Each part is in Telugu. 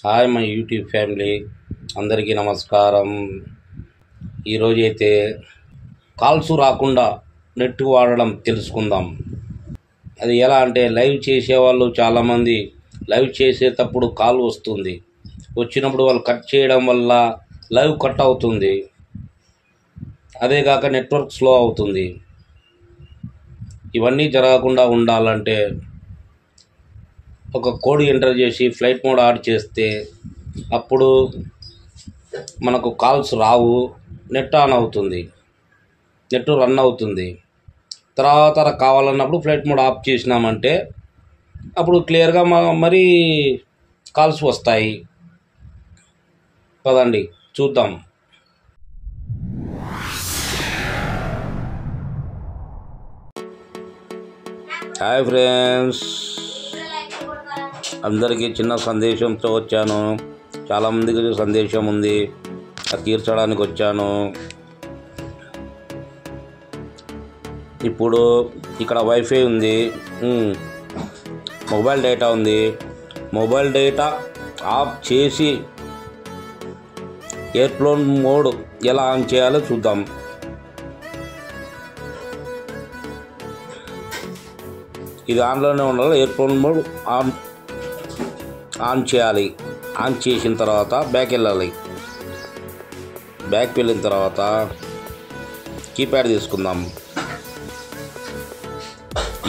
హాయ్ మై యూట్యూబ్ ఫ్యామిలీ, అందరికీ నమస్కారం. ఈరోజైతే కాల్స్ రాకుండా నెట్ వాడడం తెలుసుకుందాం. అది ఎలా అంటే, లైవ్ చేసేవాళ్ళు చాలామంది లైవ్ చేసేటప్పుడు కాల్ వస్తుంది. వచ్చినప్పుడు వాళ్ళు కట్ చేయడం వల్ల లైవ్ కట్ అవుతుంది. అదేగాక నెట్వర్క్ స్లో అవుతుంది. ఇవన్నీ జరగకుండా ఉండాలంటే ఒక కోడ్ ఎంటర్ చేసి ఫ్లైట్ మోడ్ ఆన్ చేస్తే అప్పుడు మనకు కాల్స్ రావు, నెట్ ఆన్ అవుతుంది, నెట్ రన్ అవుతుంది. తర్వాత కావాలన్నప్పుడు ఫ్లైట్ మోడ్ ఆఫ్ చేసినామంటే అప్పుడు క్లియర్గా మరి కాల్స్ వస్తాయి. పదండి చూద్దాం. హాయ్ ఫ్రెండ్స్, అందరికీ చిన్న సందేశంతో వచ్చాను. చాలామందికి సందేశం ఉంది, అది తీర్చడానికి వచ్చాను. ఇప్పుడు ఇక్కడ వైఫై ఉంది, మొబైల్ డేటా ఉంది. మొబైల్ డేటా ఆఫ్ చేసి ఎయిర్ప్లేన్ మోడ్ ఎలా ఆన్ చేయాలో చూద్దాం. ఇది ఆన్లోనే ఉండాలి. ఎయిర్ప్లేన్ మోడ్ ఆన్ చేయాలి. ఆన్ చేసిన తర్వాత బ్యాక్ వెళ్ళాలి. బ్యాక్ వెళ్ళిన తర్వాత కీప్యాడ్ తీసుకుందాం.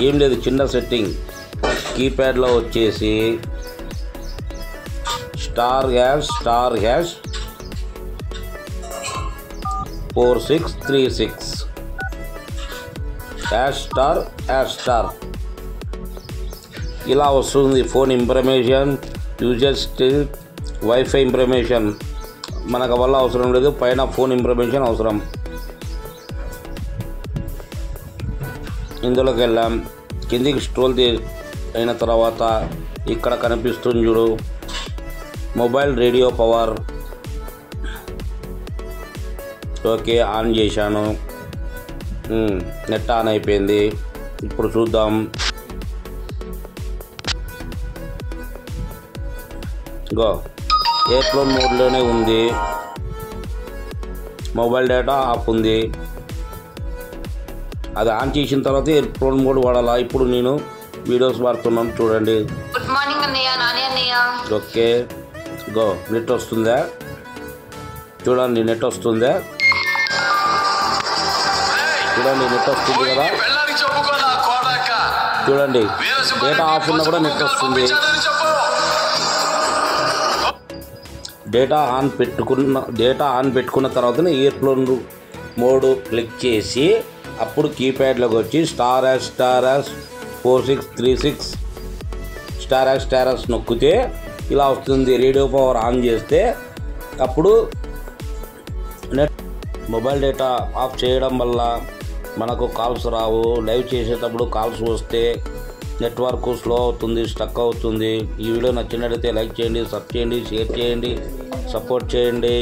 ఏం లేదు, చిన్న సెట్టింగ్. కీప్యాడ్లో వచ్చేసి *#*4636 #*# ఇలా వస్తుంది. Phone information, user state, wifi information మనకు వల్ల అవసరం లేదు. పైన ఫోన్ ఇన్ఫర్మేషన్ అవసరం. ఇందులోకి వెళ్ళాం. కిందికి స్క్రోల్ అయిన తర్వాత ఇక్కడ కనిపిస్తుంది చూడు, mobile radio power. Okay, on చేశాను. నెట్ ఆన్ అయిపోయింది. ఇప్పుడు చూద్దాం. గో, ఎయిర్ప్లేన్ మోడ్లోనే ఉంది. మొబైల్ డేటా ఆఫ్ ఉంది. అది ఆన్ చేసిన తర్వాత ఎయిర్ప్లేన్ మోడ్ వాడాలా. ఇప్పుడు నేను వీడియోస్ వాడుతున్నాను, చూడండి. గుడ్ మార్నింగ్ అన్నయ్య, నాని అన్నయ్య. Okay, go. నెట్ వస్తుందా చూడండి, నెట్ వస్తుందా చూడండి, నెట్ వస్తుంది కదా. చూడండి, డేటా ఆఫ్ ఉన్నా కూడా నెట్ వస్తుంది. డేటా ఆన్ పెట్టుకున్న తర్వాతనే ఎయిర్ప్లేన్ మోడ్ క్లిక్ చేసి అప్పుడు కీప్యాడ్లోకి వచ్చి *#*4636 నొక్కితే ఇలా వస్తుంది. రేడియో పవర్ ఆన్ చేస్తే అప్పుడు నెట్. మొబైల్ డేటా ఆఫ్ చేయడం వల్ల మనకు కాల్స్ రావు. లైవ్ చేసేటప్పుడు కాల్స్ వస్తే నెట్వర్క్ స్లో అవుతుంది, స్టక్ అవుతుంది. ఈ వీడియో నచ్చినట్లయితే లైక్ చేయండి, సబ్ చేయండి, షేర్ చేయండి, సపోర్ట్ చేయండి.